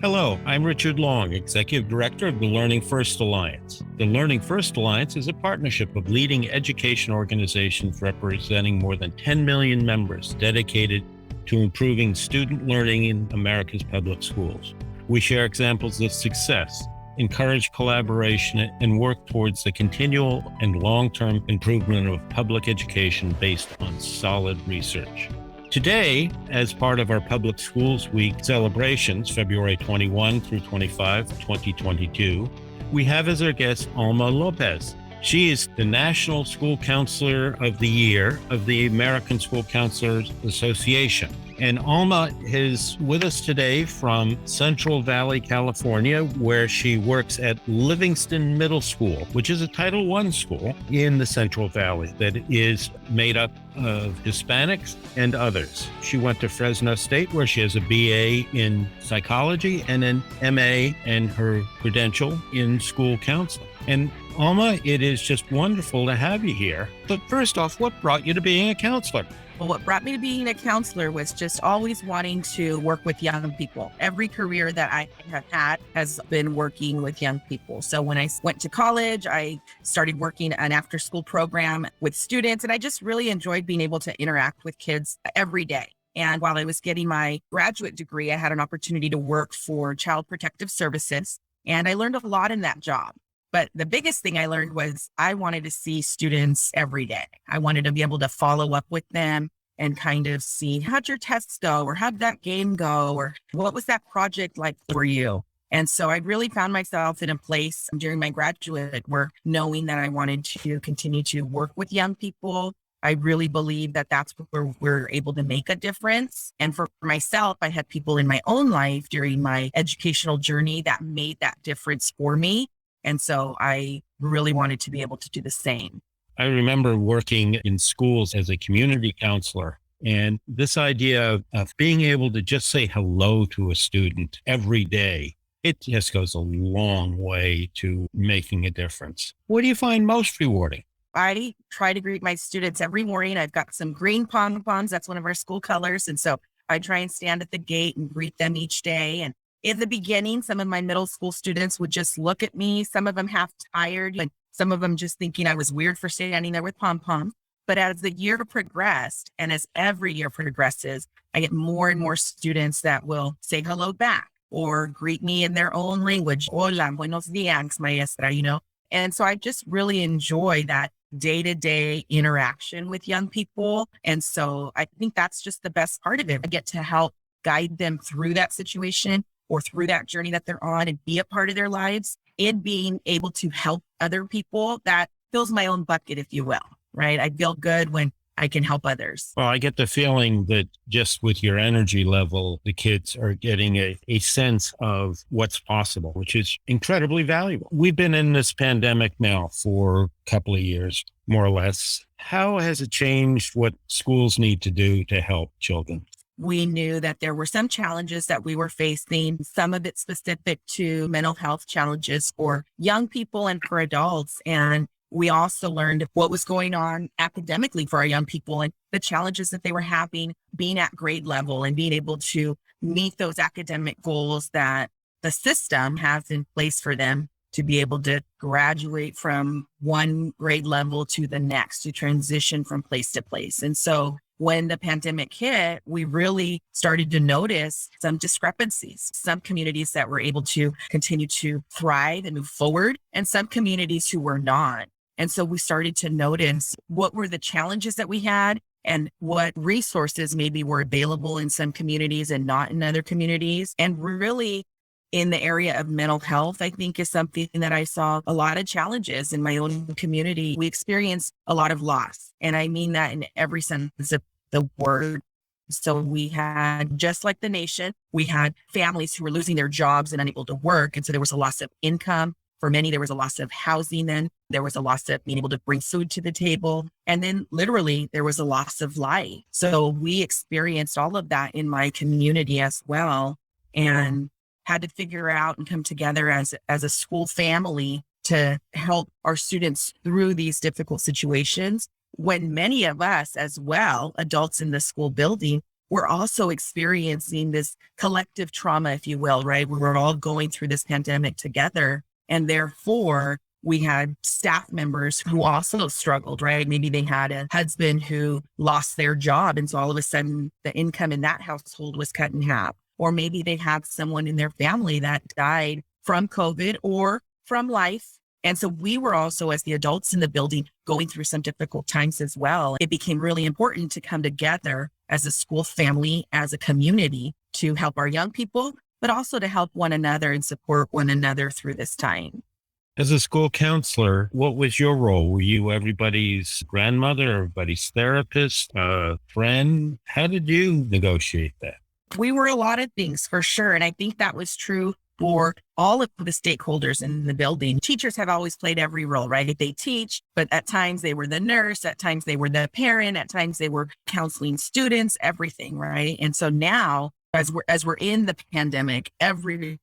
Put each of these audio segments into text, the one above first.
Hello, I'm Richard Long, Executive Director of the Learning First Alliance. The Learning First Alliance is a partnership of leading education organizations representing more than 10 million members dedicated to improving student learning in America's public schools. We share examples of success, encourage collaboration, and work towards the continual and long-term improvement of public education based on solid research. Today, as part of our Public Schools Week celebrations, February 21 through 25, 2022, we have as our guest Alma Lopez. She is the National School Counselor of the Year of the American School Counselors Association. And Alma is with us today from Central Valley, California, where she works at Livingston Middle School, which is a Title I school in the Central Valley that is made up of Hispanics and others. She went to Fresno State, where she has a BA in psychology and an MA and her credential in school counseling. And Alma, it is just wonderful to have you here. But first off, what brought you to being a counselor? Well, what brought me to being a counselor was just always wanting to work with young people. Every career that I have had has been working with young people. So when I went to college, I started working an after-school program with students, and I just really enjoyed being able to interact with kids every day. And while I was getting my graduate degree, I had an opportunity to work for Child Protective Services, and I learned a lot in that job. But the biggest thing I learned was I wanted to see students every day. I wanted to be able to follow up with them and kind of see, how'd your tests go? Or how'd that game go? Or what was that project like for you? And so I really found myself in a place during my graduate work, knowing that I wanted to continue to work with young people. I really believe that that's where we're able to make a difference. And for myself, I had people in my own life during my educational journey that made that difference for me. And so I really wanted to be able to do the same. I remember working in schools as a community counselor, and this idea of being able to just say hello to a student every day, it just goes a long way to making a difference. What do you find most rewarding? I try to greet my students every morning. I've got some green pom-poms. That's one of our school colors. And so I try and stand at the gate and greet them each day. And in the beginning, some of my middle school students would just look at me, some of them half tired, and some of them just thinking I was weird for standing there with pom-poms. But as the year progressed, and as every year progresses, I get more and more students that will say hello back or greet me in their own language. Hola, buenos días, maestra, And so I just really enjoy that day-to-day interaction with young people. And so I think that's just the best part of it. I get to help guide them through that situation or through that journey that they're on and be a part of their lives, and being able to help other people. That fills my own bucket, if you will, right? I feel good when I can help others. Well, I get the feeling that just with your energy level, the kids are getting a sense of what's possible, which is incredibly valuable. We've been in this pandemic now for a couple of years, more or less. How has it changed what schools need to do to help children? We knew that there were some challenges that we were facing, some of it specific to mental health challenges for young people and for adults. And we also learned what was going on academically for our young people and the challenges that they were having being at grade level and being able to meet those academic goals that the system has in place for them to be able to graduate from one grade level to the next, to transition from place to place. And so when the pandemic hit, we really started to notice some discrepancies, some communities that were able to continue to thrive and move forward, and some communities who were not. And so we started to notice what were the challenges that we had and what resources maybe were available in some communities and not in other communities. And really, in the area of mental health, I think is something that I saw a lot of challenges in my own community. We experienced a lot of loss. And I mean that in every sense of the word. So we had, just like the nation, we had families who were losing their jobs and unable to work. And so there was a loss of income. For many, there was a loss of housing then. There was a loss of being able to bring food to the table. And then literally there was a loss of life. So we experienced all of that in my community as well. And had to figure out and come together as a school family to help our students through these difficult situations, when many of us as well, adults in the school building, we're also experiencing this collective trauma, if you will, right? We're all going through this pandemic together. And therefore, we had staff members who also struggled, right? Maybe they had a husband who lost their job. And so all of a sudden, the income in that household was cut in half. Or maybe they had someone in their family that died from COVID or from life. And so we were also, as the adults in the building, going through some difficult times as well. It became really important to come together as a school family, as a community, to help our young people, but also to help one another and support one another through this time. As a school counselor, what was your role? Were you everybody's grandmother, everybody's therapist, friend? How did you negotiate that? We were a lot of things for sure. And I think that was true for all of the stakeholders in the building. Teachers have always played every role, right? They teach, but at times they were the nurse, at times they were the parent, at times they were counseling students, everything, right? And so now, as we're in the pandemic, everybody's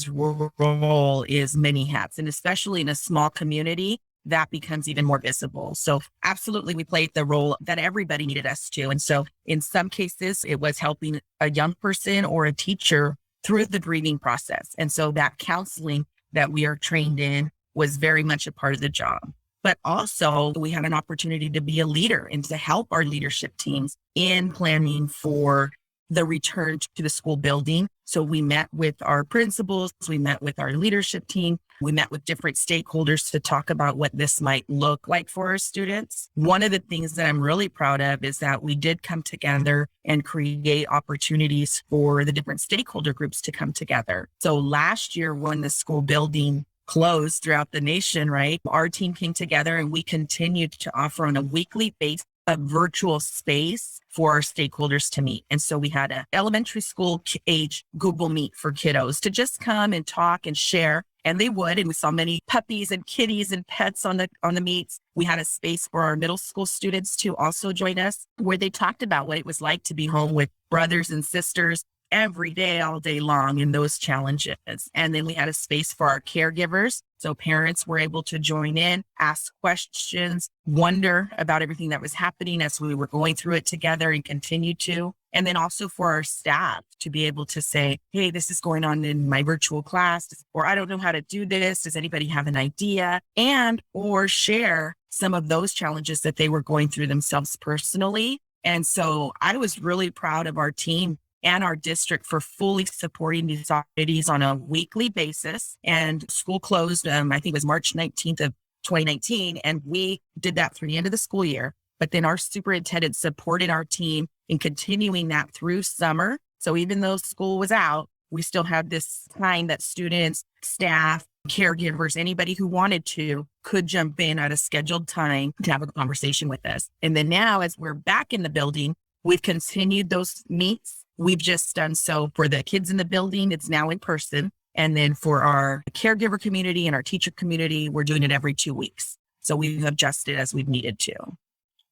role is many hats, and especially in a small community, that becomes even more visible. So absolutely, we played the role that everybody needed us to. And so in some cases, it was helping a young person or a teacher through the grieving process. And so that counseling that we are trained in was very much a part of the job. But also we had an opportunity to be a leader and to help our leadership teams in planning for the return to the school building. So we met with our principals, we met with our leadership team, we met with different stakeholders to talk about what this might look like for our students. One of the things that I'm really proud of is that we did come together and create opportunities for the different stakeholder groups to come together. So last year, when the school building closed throughout the nation, right, our team came together and we continued to offer on a weekly basis a virtual space for our stakeholders to meet. And so we had an elementary school age Google Meet for kiddos to just come and talk and share. And they would. And we saw many puppies and kitties and pets on the meets. We had a space for our middle school students to also join us, where they talked about what it was like to be home with brothers and sisters every day, all day long, and those challenges. And then we had a space for our caregivers. So parents were able to join in, ask questions, wonder about everything that was happening as we were going through it together, and continue to. And then also for our staff to be able to say, hey, this is going on in my virtual class, or I don't know how to do this. Does anybody have an idea? And or share some of those challenges that they were going through themselves personally. And so I was really proud of our team and our district for fully supporting these activities on a weekly basis. And school closed, I think it was March 19th of 2019. And we did that through the end of the school year. But then our superintendent supported our team in continuing that through summer. So even though school was out, we still had this time that students, staff, caregivers, anybody who wanted to could jump in at a scheduled time to have a conversation with us. And then now, as we're back in the building, we've continued those meets. We've just done so for the kids in the building. It's now in person. And then for our caregiver community and our teacher community, we're doing it every 2 weeks. So we've adjusted as we've needed to.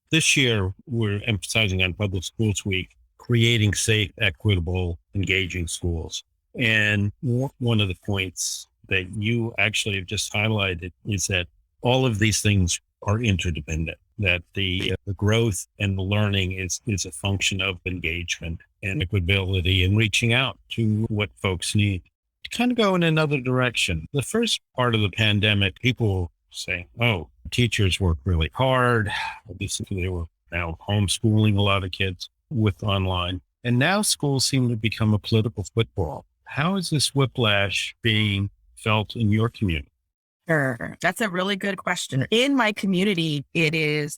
This year, we're emphasizing on Public Schools Week, creating safe, equitable, engaging schools. And one of the points that you actually have just highlighted is that all of these things are interdependent, that the growth and the learning is a function of engagement and equitability and reaching out to what folks need. To kind of go in another direction, the first part of the pandemic, people say, oh, teachers work really hard. Obviously, they were now homeschooling a lot of kids with online. And now schools seem to become a political football. How is this whiplash being felt in your community? Sure. That's a really good question. In my community, it is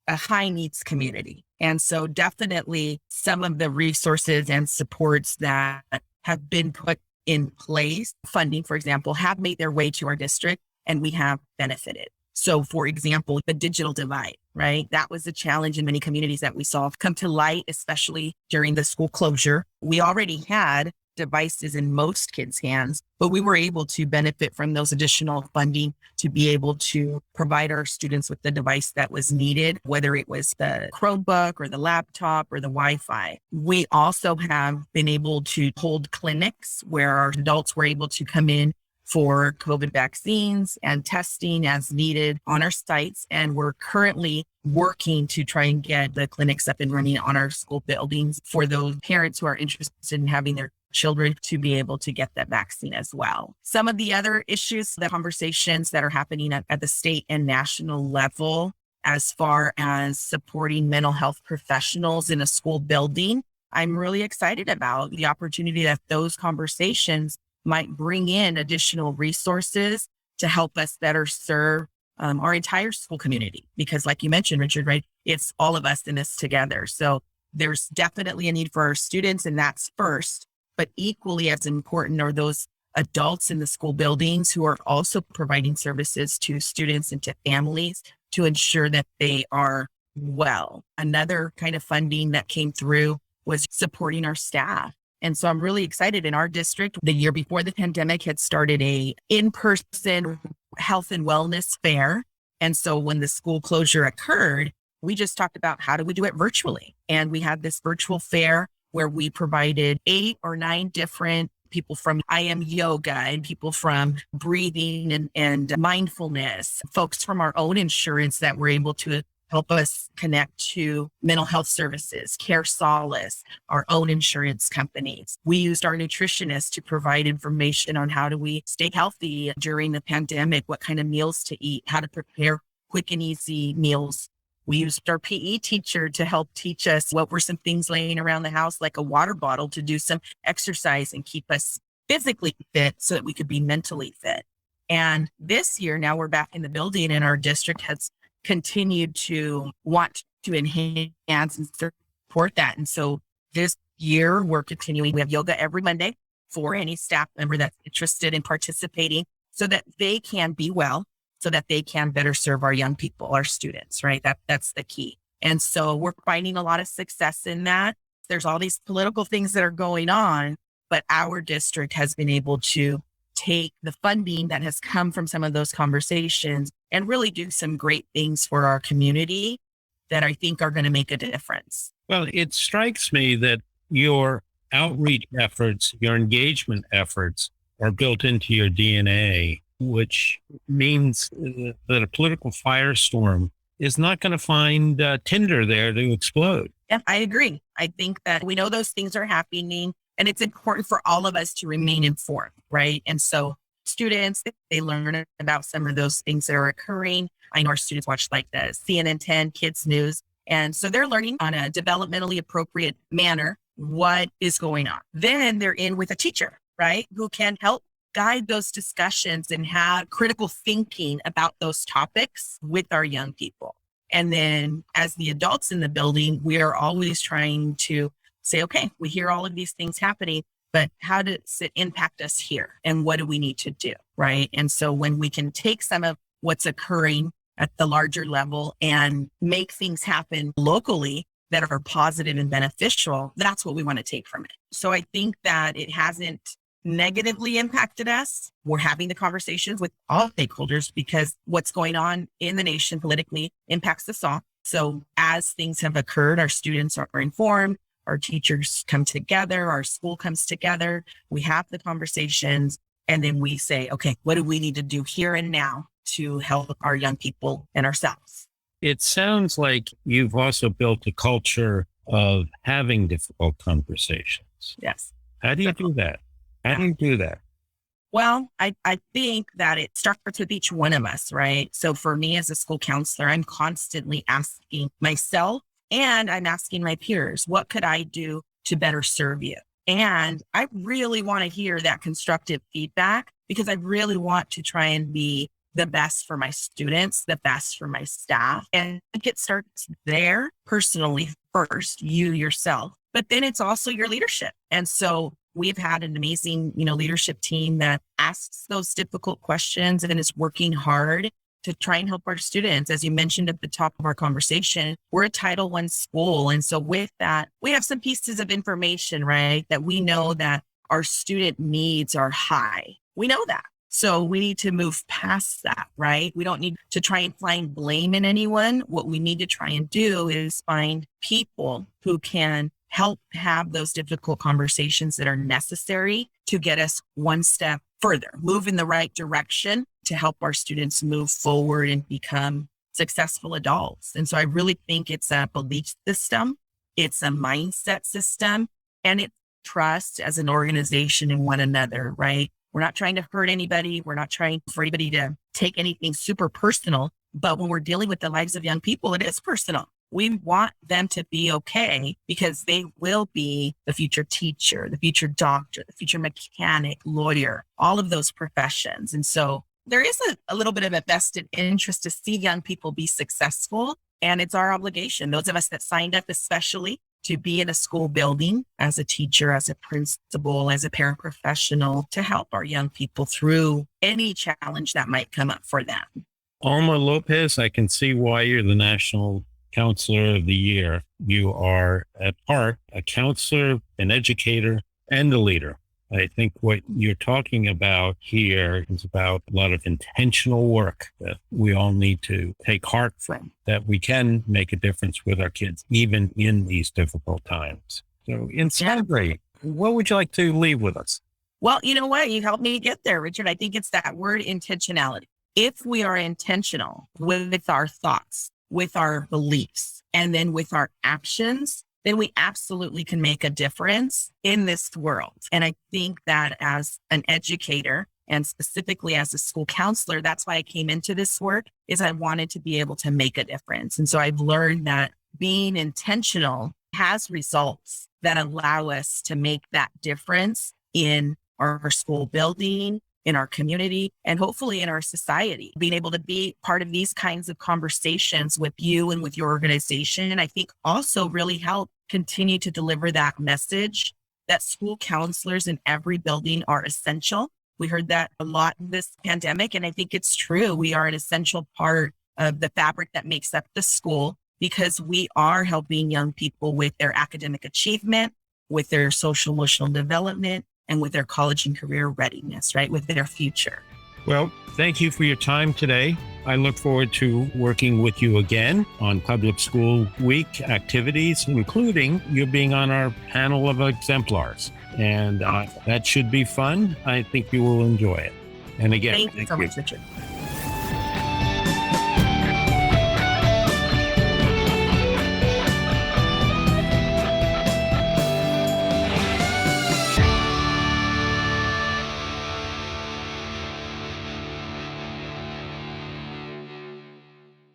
a high needs community. And so definitely some of the resources and supports that have been put in place, funding, for example, have made their way to our district and we have benefited. So for example, the digital divide, right? That was a challenge in many communities that we saw come to light, especially during the school closure. We already had devices in most kids' hands, but we were able to benefit from those additional funding to be able to provide our students with the device that was needed, whether it was the Chromebook or the laptop or the Wi-Fi. We also have been able to hold clinics where our adults were able to come in for COVID vaccines and testing as needed on our sites. And we're currently working to try and get the clinics up and running on our school buildings for those parents who are interested in having their children to be able to get that vaccine as well. Some of the other issues, the conversations that are happening at the state and national level, as far as supporting mental health professionals in a school building, I'm really excited about the opportunity that those conversations might bring in additional resources to help us better serve our entire school community. Because like you mentioned, Richard, right, it's all of us in this together. So there's definitely a need for our students, and that's first. But equally as important are those adults in the school buildings who are also providing services to students and to families to ensure that they are well. Another kind of funding that came through was supporting our staff. And so I'm really excited. In our district, the year before the pandemic had started a in-person health and wellness fair. And so when the school closure occurred, we just talked about how do we do it virtually. And we had this virtual fair where we provided 8 or 9 different people from I Am Yoga and people from breathing and mindfulness, folks from our own insurance that were able to help us connect to mental health services, Care Solace, our own insurance companies. We used our nutritionists to provide information on how do we stay healthy during the pandemic, what kind of meals to eat, how to prepare quick and easy meals. We used our PE teacher to help teach us what were some things laying around the house, like a water bottle, to do some exercise and keep us physically fit so that we could be mentally fit. And this year, now we're back in the building, and our district has continued to want to enhance and support that. And so this year we're continuing. We have yoga every Monday for any staff member that's interested in participating so that they can be well, so that they can better serve our young people, our students, right? That's the key. And so we're finding a lot of success in that. There's all these political things that are going on, but our district has been able to take the funding that has come from some of those conversations and really do some great things for our community that I think are going to make a difference. Well, it strikes me that your outreach efforts, your engagement efforts are built into your DNA, which means that a political firestorm is not going to find tinder there to explode. Yeah, I agree. I think that we know those things are happening, and it's important for all of us to remain informed, right? And so students, they learn about some of those things that are occurring. I know our students watch like the CNN 10 Kids News. And so they're learning on a developmentally appropriate manner what is going on. Then they're in with a teacher, right, who can help guide those discussions and have critical thinking about those topics with our young people. And then as the adults in the building, we are always trying to say, okay, we hear all of these things happening, but how does it impact us here? And what do we need to do, right? And so when we can take some of what's occurring at the larger level and make things happen locally that are positive and beneficial, that's what we want to take from it. So I think that it hasn't negatively impacted us. We're having the conversations with all stakeholders because what's going on in the nation politically impacts us all. So as things have occurred, our students are informed, our teachers come together, our school comes together, we have the conversations, and then we say, okay, what do we need to do here and now to help our young people and ourselves? It sounds like you've also built a culture of having difficult conversations. Yes. How do you do that? How do you do that? Well, I think that it starts with each one of us, right? So for me as a school counselor, I'm constantly asking myself and I'm asking my peers, what could I do to better serve you? And I really want to hear that constructive feedback because I really want to try and be the best for my students, the best for my staff. And I think it starts there personally first, you yourself, but then it's also your leadership. And so we've had an amazing, leadership team that asks those difficult questions and is working hard to try and help our students. As you mentioned at the top of our conversation, we're a Title I school. And so with that, we have some pieces of information, right, that we know that our student needs are high. We know that. So we need to move past that, right? We don't need to try and find blame in anyone. What we need to try and do is find people who can help have those difficult conversations that are necessary to get us one step further, move in the right direction to help our students move forward and become successful adults. And so I really think it's a belief system, it's a mindset system, and it's trust as an organization in one another, right? We're not trying to hurt anybody. We're not trying for anybody to take anything super personal. But when we're dealing with the lives of young people, it is personal. We want them to be okay because they will be the future teacher, the future doctor, the future mechanic, lawyer, all of those professions. And so there is a little bit of a vested interest to see young people be successful. And it's our obligation, those of us that signed up especially, to be in a school building as a teacher, as a principal, as a paraprofessional, to help our young people through any challenge that might come up for them. Alma Lopez, I can see why you're the National Counselor of the Year. You are at heart a counselor, an educator, and a leader. I think what you're talking about here is about a lot of intentional work that we all need to take heart from, that we can make a difference with our kids, even in these difficult times. So in summary, what would you like to leave with us? Well, you know what? You helped me get there, Richard. I think it's that word intentionality. If we are intentional with our thoughts, with our beliefs, and then with our actions, then we absolutely can make a difference in this world. And I think that as an educator and specifically as a school counselor, that's why I came into this work, is I wanted to be able to make a difference. And so I've learned that being intentional has results that allow us to make that difference in our school building, in our community, and hopefully in our society. Being able to be part of these kinds of conversations with you and with your organization, I think also really help continue to deliver that message that school counselors in every building are essential. We heard that a lot in this pandemic, and I think it's true. We are an essential part of the fabric that makes up the school because we are helping young people with their academic achievement, with their social emotional development, and with their college and career readiness, right? With their future. Well, thank you for your time today. I look forward to working with you again on Public School Week activities, including you being on our panel of exemplars. And that should be fun. I think you will enjoy it. And again, thank you so much, Richard.